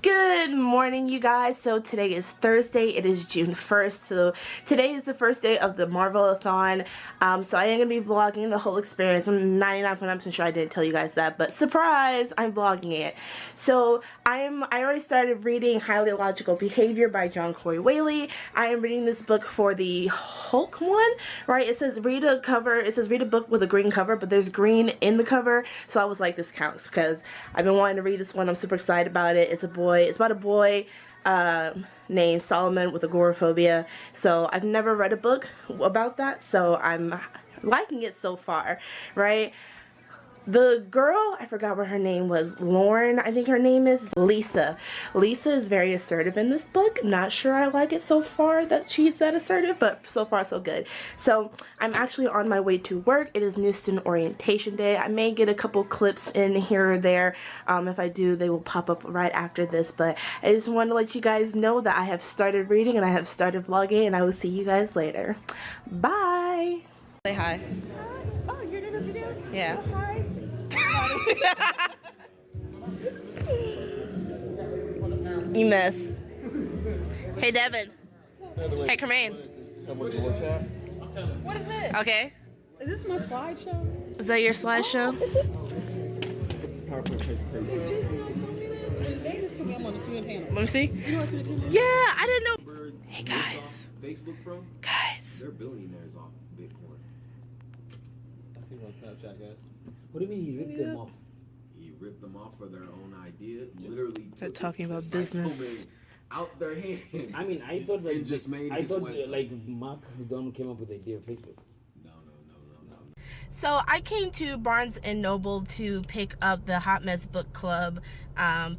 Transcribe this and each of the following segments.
Good morning, you guys. So today is Thursday. It is June 1st. So today is the first day of the Marvel-a-thon. So I am going to be vlogging the whole experience. I'm 99.9% sure I didn't tell you guys that, but surprise, I'm vlogging it. So I already started reading Highly Illogical Behavior by John Corey Whaley. I am reading this book for the Hulk one, right? It says read a cover. It says read a book with a green cover, but there's green in the cover. So I was like, this counts because I've been wanting to read this one. I'm super excited about it. It's about a boy named Solomon with agoraphobia. So I've never read a book about that, so I'm liking it so far, right? The girl, I forgot what her name was, Lauren, I think her name is, Lisa. Lisa is very assertive in this book. Not sure I like it so far that she's that assertive, but so far so good. So I'm actually on my way to work. It is new student orientation day. I may get a couple clips in here or there. If I do, they will pop up right after this, but I just want to let you guys know that I have started reading and I have started vlogging, and I will see you guys later. Bye! Say hi. Oh, you're in a video? Yeah. Oh, hi. You miss. Hey, Devin. Hey, Kermaine. What is it? Okay. Is this my slideshow? Is that your slideshow? They just told me I'm on the student panel. Let me see. You on the student panel? Yeah, I didn't know. Hey, guys. Facebook from? Guys. They're billionaires off Bitcoin. I think on Snapchat, guys. What do you mean he ripped them off? He ripped them off for their own idea. Literally They're took talking about the business. domain out their hands. I mean, I thought like and just made I his thought website. like Mark Don came up with the idea of Facebook. No. So I came to Barnes & Noble to pick up the Hot Mess Book Club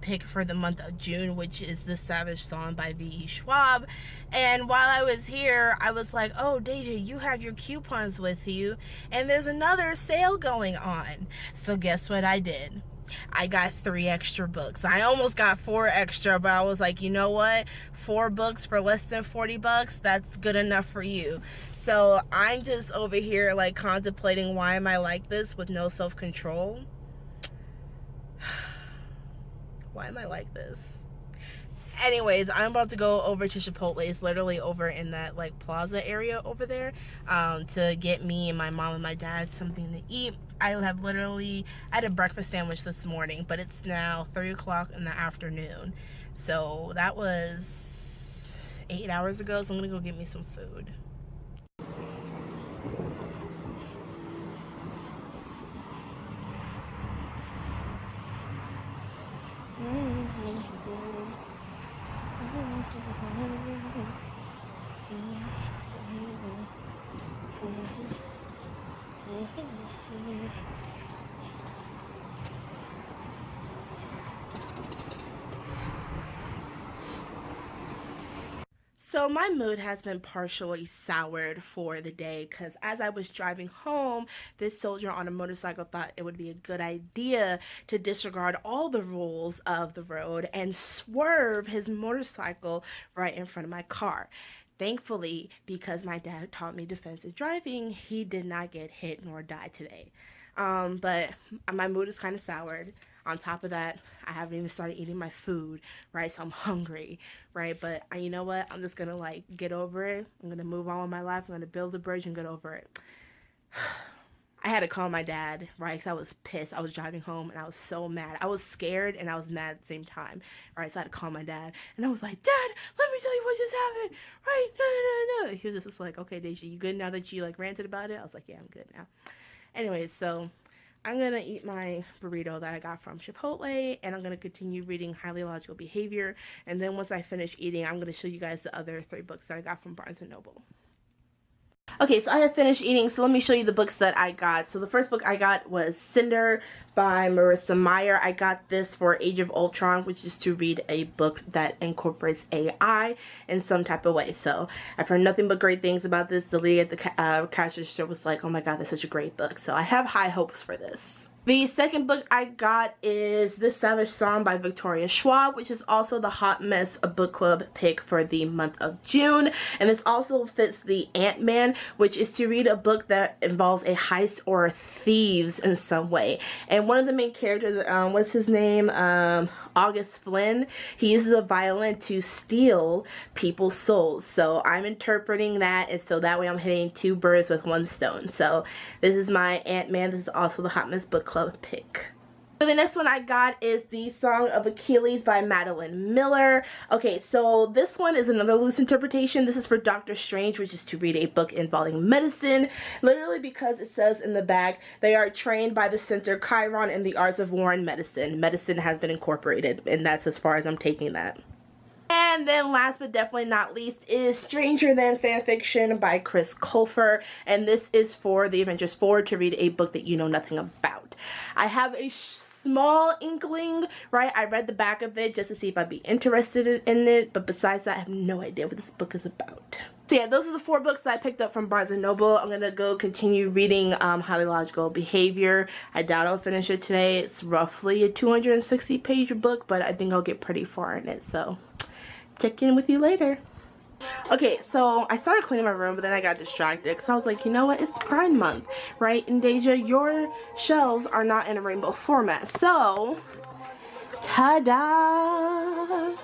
pick for the month of June, which is The Savage Song by V.E. Schwab. And while I was here, I was like, oh, Deja, you have your coupons with you, and there's another sale going on. So guess what I did? I got 3 extra books. I almost got 4 extra, but I was like, you know what? 4 books for less than 40 bucks, that's good enough for you. So I'm just over here like contemplating, why am I like this with no self-control? Why am I like this? Anyways, I'm about to go over to Chipotle. It's literally over in that like plaza area over there, to get me and my mom and my dad something to eat. I had a breakfast sandwich this morning, but it's now 3 o'clock in the afternoon. So that was 8 hours ago, so I'm gonna go get me some food. So my mood has been partially soured for the day because as I was driving home, this soldier on a motorcycle thought it would be a good idea to disregard all the rules of the road and swerve his motorcycle right in front of my car. Thankfully, because my dad taught me defensive driving, he did not get hit nor die today. But my mood is kind of soured. On top of that, I haven't even started eating my food, right? So I'm hungry, right? But you know what? I'm just going to like get over it. I'm going to move on with my life. I'm going to build a bridge and get over it. I had to call my dad, right? Because I was pissed. I was driving home and I was so mad. I was scared and I was mad at the same time, right? So I had to call my dad and I was like, Dad, let me tell you what just happened, right? No. He was just like, okay, Deja, you good now that you like ranted about it? I was like, yeah, I'm good now. Anyways, so I'm going to eat my burrito that I got from Chipotle, and I'm going to continue reading Highly Illogical Behavior, and then once I finish eating, I'm going to show you guys the other 3 books that I got from Barnes & Noble. Okay, so I have finished eating, so let me show you the books that I got. So the first book I got was Cinder by Marissa Meyer. I got this for Age of Ultron, which is to read a book that incorporates AI in some type of way. So I've heard nothing but great things about this. The lady at the cash register was like, oh my god, that's such a great book. So I have high hopes for this. The second book I got is The Savage Song by Victoria Schwab, which is also the Hot Mess Book Club pick for the month of June. And this also fits the Ant-Man, which is to read a book that involves a heist or thieves in some way. And one of the main characters, what's his name? August Flynn, he uses a violin to steal people's souls. So I'm interpreting that, and so that way I'm hitting 2 birds with 1 stone. So this is my Ant-Man. This is also the Hot Mess Book Club pick. So the next one I got is The Song of Achilles by Madeline Miller. Okay, so this one is another loose interpretation. This is for Doctor Strange, which is to read a book involving medicine. Literally because it says in the back, they are trained by the Center Chiron in the arts of war and medicine. Medicine has been incorporated, and that's as far as I'm taking that. And then last but definitely not least is Stranger Than Fanfiction by Chris Colfer, and this is for the Avengers 4 to read a book that you know nothing about. I have a small inkling, right? I read the back of it just to see if I'd be interested in it, but besides that, I have no idea what this book is about. So yeah, those are the 4 books that I picked up from Barnes & Noble. I'm gonna go continue reading Highly Logical Behavior. I doubt I'll finish it today. It's roughly a 260-page book, but I think I'll get pretty far in it, so check in with you later. Okay, so I started cleaning my room, but then I got distracted because I was like, you know what, it's Pride Month, right? And Deja, your shelves are not in a rainbow format, so ta-da!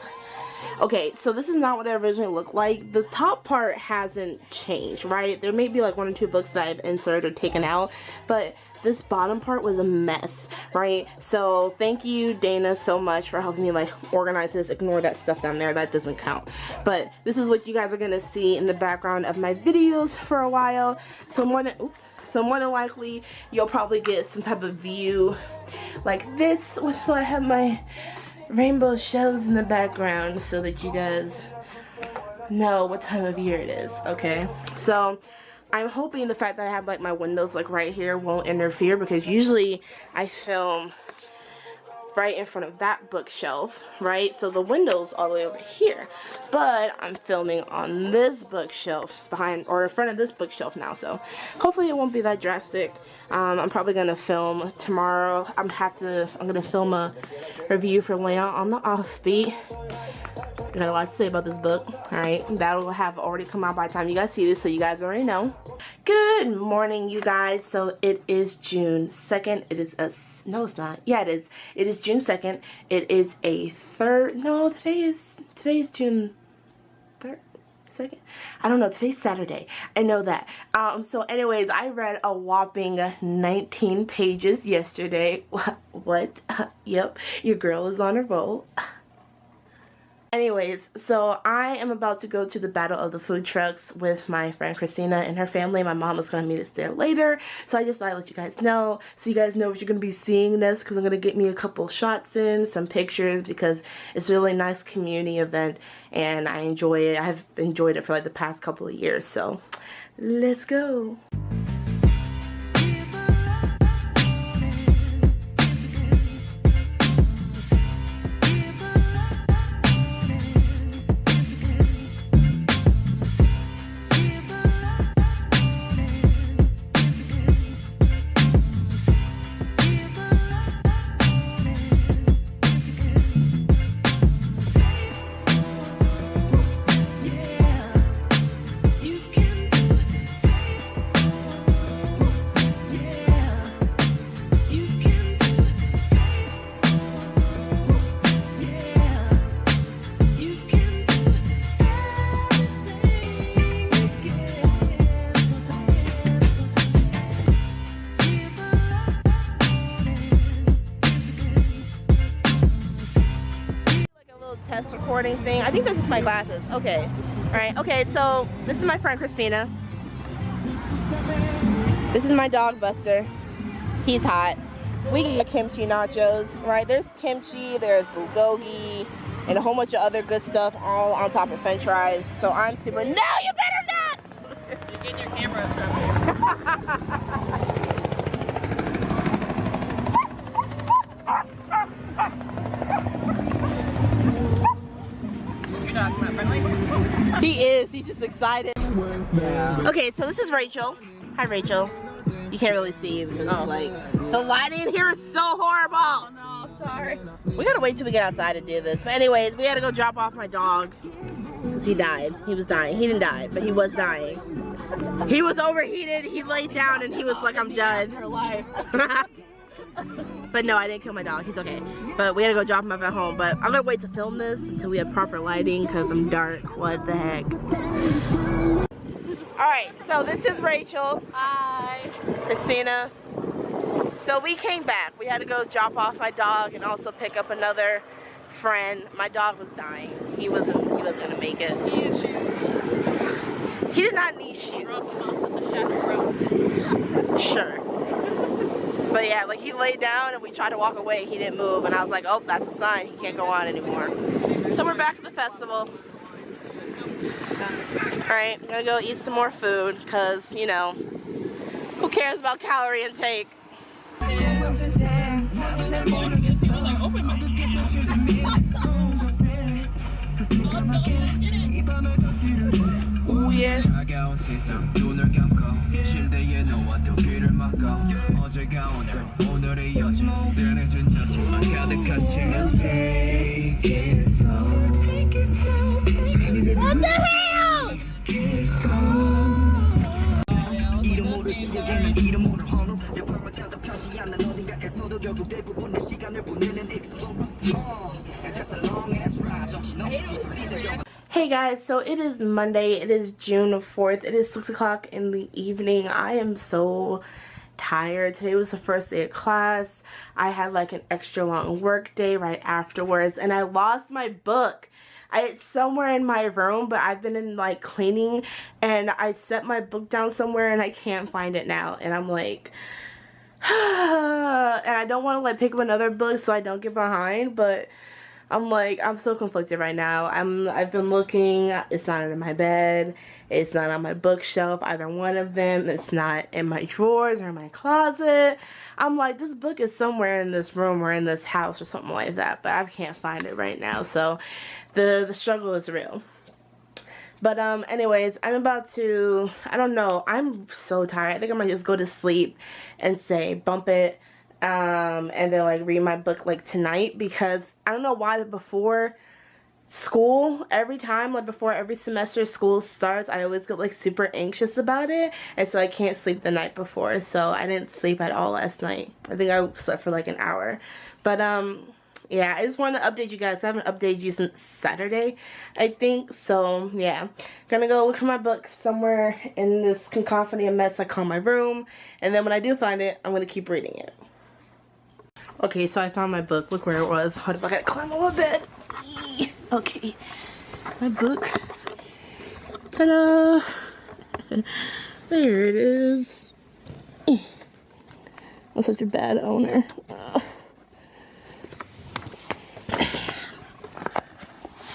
Okay, so this is not what it originally looked like. The top part hasn't changed, right? There may be like 1 or 2 books that I've inserted or taken out, but this bottom part was a mess, right? So thank you, Dana, so much for helping me like organize this. Ignore that stuff down there, that doesn't count. But this is what you guys are gonna see in the background of my videos for a while. So more than likely you'll probably get some type of view like this. So I have my rainbow shelves in the background so that you guys know what time of year it is, okay? So I'm hoping the fact that I have like my windows like right here won't interfere, because usually I film right in front of that bookshelf, right? So the window's all the way over here, but I'm filming on this bookshelf behind or in front of this bookshelf now, so hopefully it won't be that drastic. I'm probably gonna film tomorrow. I'm gonna film a review for Leon on the Offbeat. I got a lot to say about this book. Alright, that'll have already come out by the time you guys see this, so you guys already know. Good morning, you guys. So it is June 2nd. It is no, it's not. Yeah, it is. It is June 2nd. It is today is June 3rd. 2nd? I don't know. Today's Saturday. I know that. So anyways, I read a whopping 19 pages yesterday. What? Yep, your girl is on a roll. Anyways, so I am about to go to the Battle of the Food Trucks with my friend Christina and her family. My mom is going to meet us there later. So I just thought I'd let you guys know, so you guys know what you're going to be seeing this, because I'm going to get me a couple shots in, some pictures, because it's a really nice community event and I enjoy it. I've enjoyed it for like the past couple of years. So let's go. Test recording thing. I think this is my glasses. Okay. Alright, okay, so this is my friend Christina. This is my dog Buster. He's hot. We get kimchi nachos, right? There's kimchi, there's bulgogi, and a whole bunch of other good stuff all on top of french fries. So I'm super. No, you better not! You're getting your camera strapped. He is. He's just excited. Yeah. Okay, so this is Rachel. Hi, Rachel. You can't really see because it's like the lighting in here is so horrible. Oh no, sorry. We gotta wait till we get outside to do this. But anyways, we gotta go drop off my dog. He died. He was dying. He didn't die, but he was dying. He was overheated. He laid down and he was like, I'm done. Her life. But no, I didn't kill my dog. He's okay. But we gotta go drop him off at home. But I'm gonna wait to film this until we have proper lighting because I'm dark. What the heck? Alright, so this is Rachel. Hi. Christina. So we came back. We had to go drop off my dog and also pick up another friend. My dog was dying. He wasn't gonna make it. He needed shoes. He did not need shoes. Drop him off at the chaperone. Sure. But yeah, like he laid down and we tried to walk away. He didn't move and I was like, oh, that's a sign. He can't go on anymore. So we're back at the festival. Alright, I'm gonna go eat some more food because, you know, who cares about calorie intake? Oh yeah. What the hell? Hey guys, so it is Monday. It is June 4th. It is 6 o'clock in the evening. I am so tired. Today was the first day of class. I had like an extra long work day right afterwards and I lost my book. It's somewhere in my room, but I've been in like cleaning and I set my book down somewhere and I can't find it now. And I'm like, and I don't want to like pick up another book so I don't get behind, but I'm like, I'm so conflicted right now. I've been looking, it's not in my bed, it's not on my bookshelf, either one of them, it's not in my drawers or in my closet. I'm like, this book is somewhere in this room or in this house or something like that, but I can't find it right now, so the struggle is real. But anyways, I'm about to, I don't know, I'm so tired. I think I might just go to sleep and say bump it. And then like read my book like tonight because I don't know why before school, every time like before every semester school starts, I always get like super anxious about it and so I can't sleep the night before, so I didn't sleep at all last night. I think I slept for like an hour. But yeah, I just wanted to update you guys. I haven't updated you since Saturday, I think. So yeah, gonna go look at my book somewhere in this cacophony of mess I call my room, and then when I do find it, I'm gonna keep reading it. Okay, so I found my book. Look where it was. Hold up, I gotta climb on my bed. Okay, my book. Ta-da! There it is. I'm such a bad owner.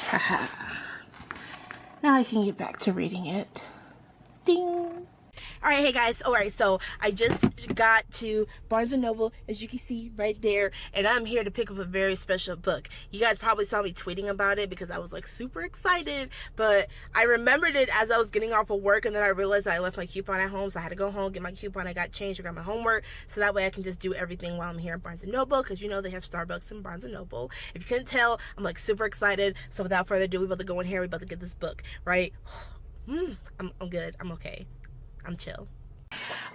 Haha. Now I can get back to reading it. Ding! Alright, hey guys, alright, so I just got to Barnes & Noble, as you can see right there, and I'm here to pick up a very special book. You guys probably saw me tweeting about it because I was like super excited, but I remembered it as I was getting off of work, and then I realized I left my coupon at home, so I had to go home, get my coupon, I got changed, I got my homework, so that way I can just do everything while I'm here at Barnes & Noble, because you know they have Starbucks in Barnes & Noble. If you couldn't tell, I'm like super excited, so without further ado, we're about to go in here, we're about to get this book, right? I'm good, I'm okay. I'm chill.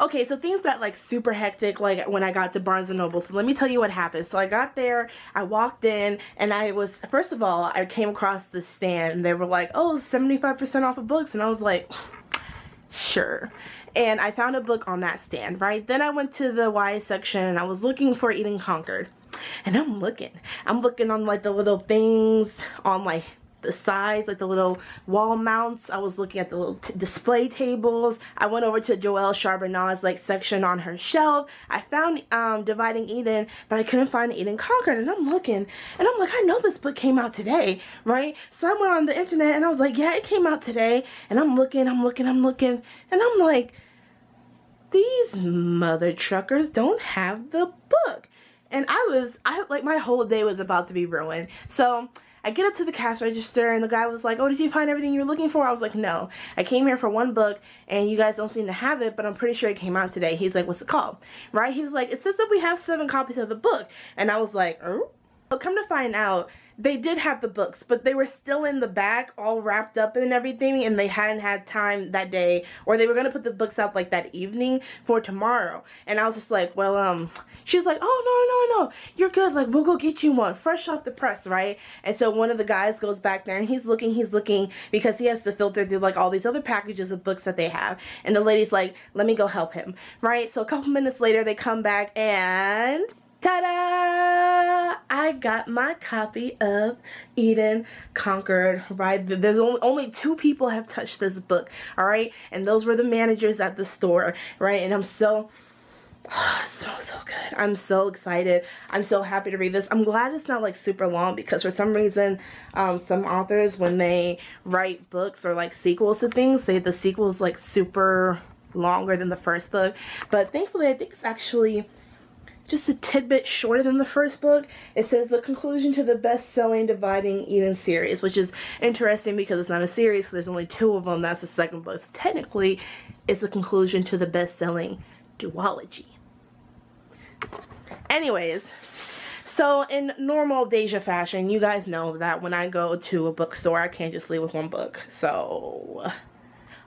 Okay, so things got like super hectic like when I got to Barnes & Noble. So let me tell you what happened. So I got there, I walked in, and I was, first of all, I came across the stand and they were like, oh, 75% off of books. And I was like, sure. And I found a book on that stand, right? Then I went to the YA section and I was looking for Eat and Conquered. And I'm looking on like the little things on like the sides, like the little wall mounts. I was looking at the little display tables. I went over to Joelle Charbonnet's like section on her shelf. I found Dividing Eden, but I couldn't find Eat and Conquered. And I'm looking, and I'm like, I know this book came out today, right? So I went on the internet and I was like, yeah, it came out today. And I'm looking, and I'm like, these mother truckers don't have the book. And I like, my whole day was about to be ruined. So I get up to the cash register and the guy was like, oh, did you find everything you're looking for? I was like, no. I came here for one book and you guys don't seem to have it, but I'm pretty sure it came out today. He's like, what's it called? Right? He was like, it says that we have 7 copies of the book. And I was like, oh? But come to find out, they did have the books, but they were still in the back, all wrapped up and everything, and they hadn't had time that day, or they were gonna put the books out like that evening for tomorrow. And I was just like, well, she was like, oh, no, you're good, like, we'll go get you one fresh off the press, right? And so one of the guys goes back there and he's looking because he has to filter through like all these other packages of books that they have, and the lady's like, let me go help him, right? So a couple minutes later they come back and ta-da! I got my copy of Eden Conquered, right? There's only 2 people have touched this book, all right? And those were the managers at the store, right? And I'm so good. I'm so excited. I'm so happy to read this. I'm glad it's not like super long, because for some reason some authors, when they write books or like sequels to things, say the sequel is like super longer than the first book. But thankfully I think it's actually just a tidbit shorter than the first book. It says the conclusion to the best-selling Dividing Eden series, which is interesting because it's not a series, because there's only 2 of them. That's the second book. So technically it's the conclusion to the best-selling duology. Anyways, so in normal Deja fashion, you guys know that when I go to a bookstore, I can't just leave with one book. So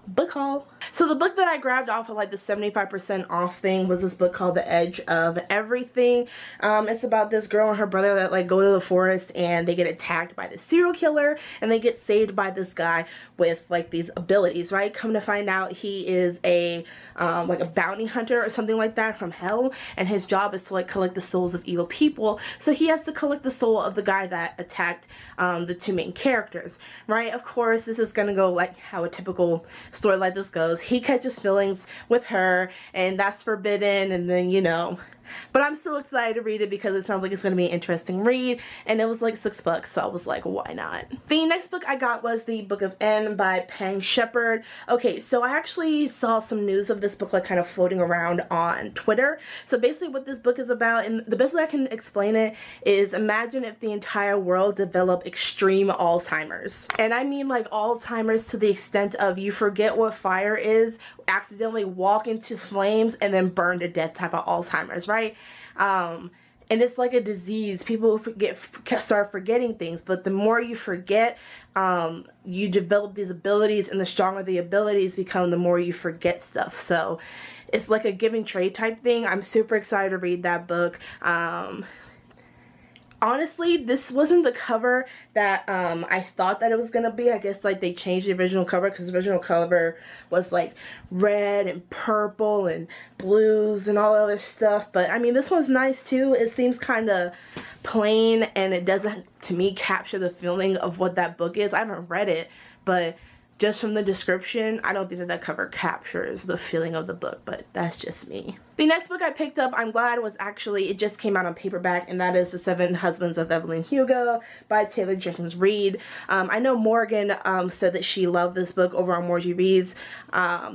book haul. So the book that I grabbed off of like the 75% off thing was this book called The Edge of Everything. It's about this girl and her brother that like go to the forest and they get attacked by the serial killer, and they get saved by this guy with like these abilities, right? Come to find out he is a like a bounty hunter or something like that from hell, and his job is to like collect the souls of evil people. So he has to collect the soul of the guy that attacked the 2 main characters, right? Of course, this is gonna go like how a typical story like this goes. He catches feelings with her, and that's forbidden, and then, you know, but I'm still excited to read it because it sounds like it's going to be an interesting read, and it was like $6, so I was like, why not? The next book I got was The Book of N by Pang Shepard. Okay, so I actually saw some news of this book like kind of floating around on Twitter. So basically what this book is about, and the best way I can explain it is, imagine if the entire world developed extreme Alzheimer's. And I mean like Alzheimer's to the extent of you forget what fire is, accidentally walk into flames, and then burn to death type of Alzheimer's, right? And it's like a disease. People start forgetting things, but the more you forget, you develop these abilities, and the stronger the abilities become, the more you forget stuff. So it's like a give and trade type thing. I'm super excited to read that book. Honestly, this wasn't the cover that I thought that it was gonna be. I guess like they changed the original cover, because the original cover was like red and purple and blues and all other stuff. But I mean, this one's nice too. It seems kind of plain, and it doesn't, to me, capture the feeling of what that book is. I haven't read it, but just from the description, I don't think that cover captures the feeling of the book, but that's just me. The next book I picked up, I'm glad, was actually, it just came out on paperback, and that is The 7 Husbands of Evelyn Hugo by Taylor Jenkins Reid. I know Morgan said that she loved this book over on Morgie Reads,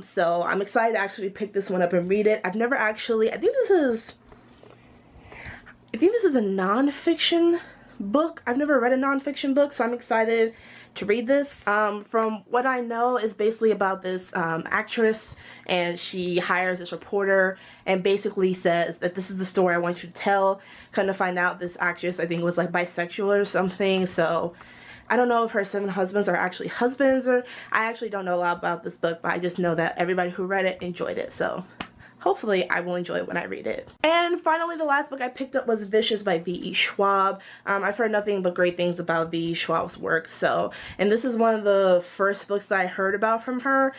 so I'm excited to actually pick this one up and read it. I've never actually, I think this is a nonfiction book. I've never read a nonfiction book, so I'm excited to read this. From what I know, is basically about this actress, and she hires this reporter and basically says that this is the story I want you to tell. Kind of find out this actress, I think, was like bisexual or something, so I don't know if her 7 husbands are actually husbands, or I actually don't know a lot about this book, but I just know that everybody who read it enjoyed it, so hopefully I will enjoy it when I read it. And finally, the last book I picked up was Vicious by V.E. Schwab. I've heard nothing but great things about V.E. Schwab's work, so, and this is one of the first books that I heard about from her,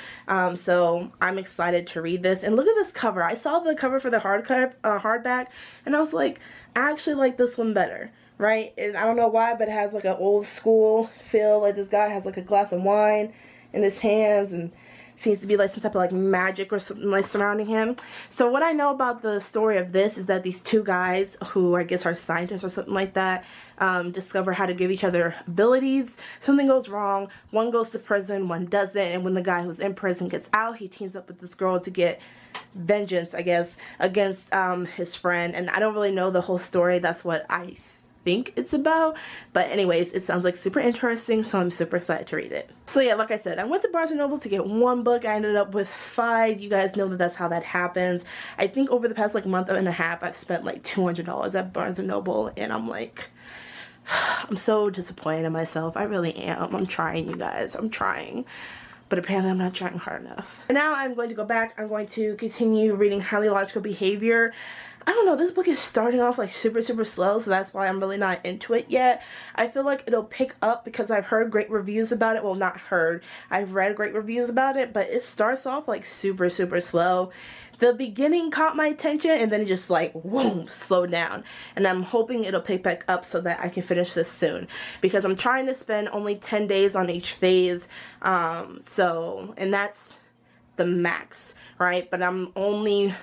so I'm excited to read this. And look at this cover. I saw the cover for the hardback, and I was like, I actually like this one better, right? And I don't know why, but it has like an old school feel. Like this guy has like a glass of wine in his hands, and seems to be like some type of like magic or something like surrounding him. So what I know about the story of this is that these 2 guys, who I guess are scientists or something like that, discover how to give each other abilities. Something goes wrong, one goes to prison, one doesn't, and when the guy who's in prison gets out, he teams up with this girl to get vengeance, I guess, against his friend. And I don't really know the whole story. That's what I think it's about, but anyways, it sounds like super interesting, so I'm super excited to read it. So yeah, like I said, I went to Barnes & Noble to get 1 book. I ended up with 5. You guys know that that's how that happens. I think over the past like month and a half, I've spent like $200 at Barnes & Noble, and I'm like, I'm so disappointed in myself. I really am. I'm trying, you guys. I'm trying. But apparently I'm not trying hard enough. And now I'm going to go back. I'm going to continue reading Highly Logical Behavior. I don't know, this book is starting off like super slow, so that's why I'm really not into it yet. I feel like it'll pick up because I've heard great reviews about it. Well, not heard. I've read great reviews about it, but it starts off like super slow. The beginning caught my attention and then it just like, whoom, slowed down. And I'm hoping it'll pick back up so that I can finish this soon. Because I'm trying to spend only 10 days on each phase. And that's the max, right? But I'm only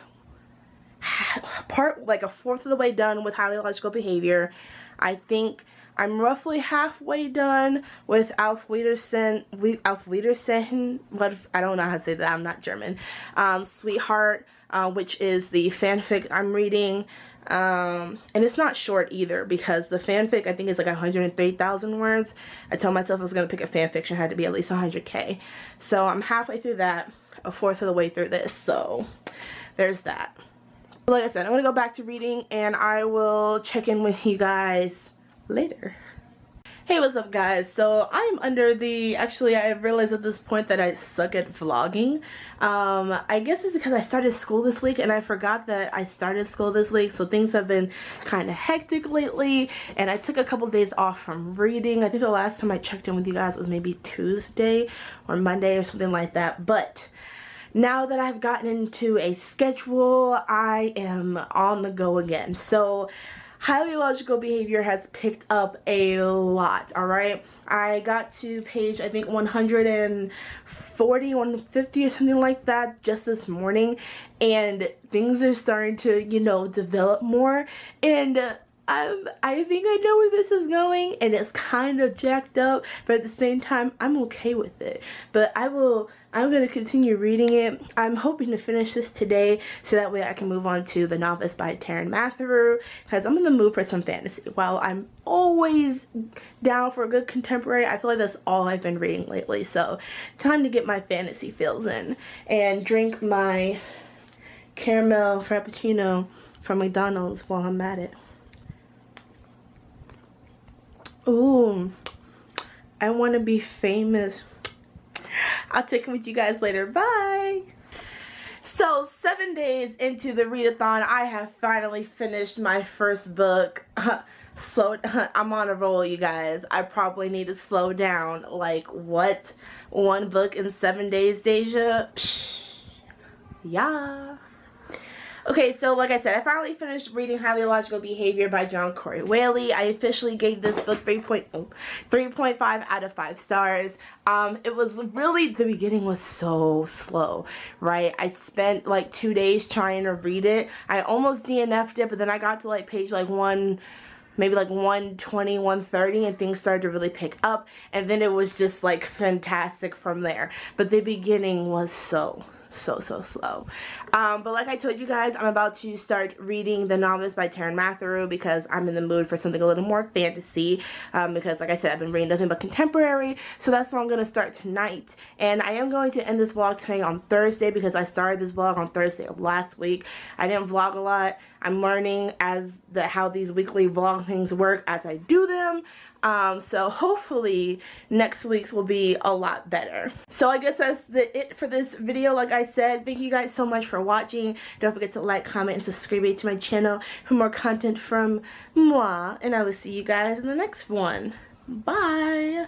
like a fourth of the way done with Highly Logical Behavior. I think I'm roughly halfway done with Auf Wiedersehen, what, I don't know how to say that, I'm not German, Sweetheart, which is the fanfic I'm reading, and it's not short either, because the fanfic I think is like 103,000 words. I told myself I was going to pick a fanfiction, had to be at least 100k, so I'm halfway through that, a fourth of the way through this, so there's that. Like I said, I'm going to go back to reading and I will check in with you guys later. Hey, what's up guys? So I'm under the, actually I realized at this point that I suck at vlogging. I guess it's because I started school this week and I forgot that I started school this week, so things have been kind of hectic lately and I took a couple days off from reading. I think the last time I checked in with you guys was maybe Tuesday or Monday or something like that, but now that I've gotten into a schedule, I am on the go again. So Highly Logical Behavior has picked up a lot, alright? I got to page, I think, 140, 150 or something like that just this morning. And things are starting to, you know, develop more. And I think I know where this is going, and it's kind of jacked up, but at the same time, I'm okay with it. But I'm going to continue reading it. I'm hoping to finish this today, so that way I can move on to The Novice by Taryn Matheru, because I'm in the mood for some fantasy. While I'm always down for a good contemporary, I feel like that's all I've been reading lately, so time to get my fantasy feels in, and drink my caramel frappuccino from McDonald's while I'm at it. Ooh, I want to be famous. I'll check in with you guys later. Bye. So 7 days into the readathon, I have finally finished my first book. I'm on a roll, you guys. I probably need to slow down. Like, what? One book in 7 days, Deja? Psh, yeah. Okay, so like I said, I finally finished reading Highly Logical Behavior by John Corey Whaley. I officially gave this book 3.5 out of 5 stars. It was really, the beginning was so slow, right? I spent like 2 days trying to read it. I almost DNF'd it, but then I got to like page like maybe like 120, 130, and things started to really pick up, and then it was just like fantastic from there. But the beginning was so slow. But like I told you guys, I'm about to start reading The Novice by Taryn Matheru because I'm in the mood for something a little more fantasy, because like I said, I've been reading nothing but contemporary, so that's what I'm going to start tonight. And I am going to end this vlog today on Thursday because I started this vlog on Thursday of last week. I didn't vlog a lot. I'm learning how these weekly vlog things work as I do them. So hopefully next week's will be a lot better. So I guess that's it for this video. Like I said, thank you guys so much for watching. Don't forget to like, comment, and subscribe to my channel for more content from moi. And I will see you guys in the next one. Bye!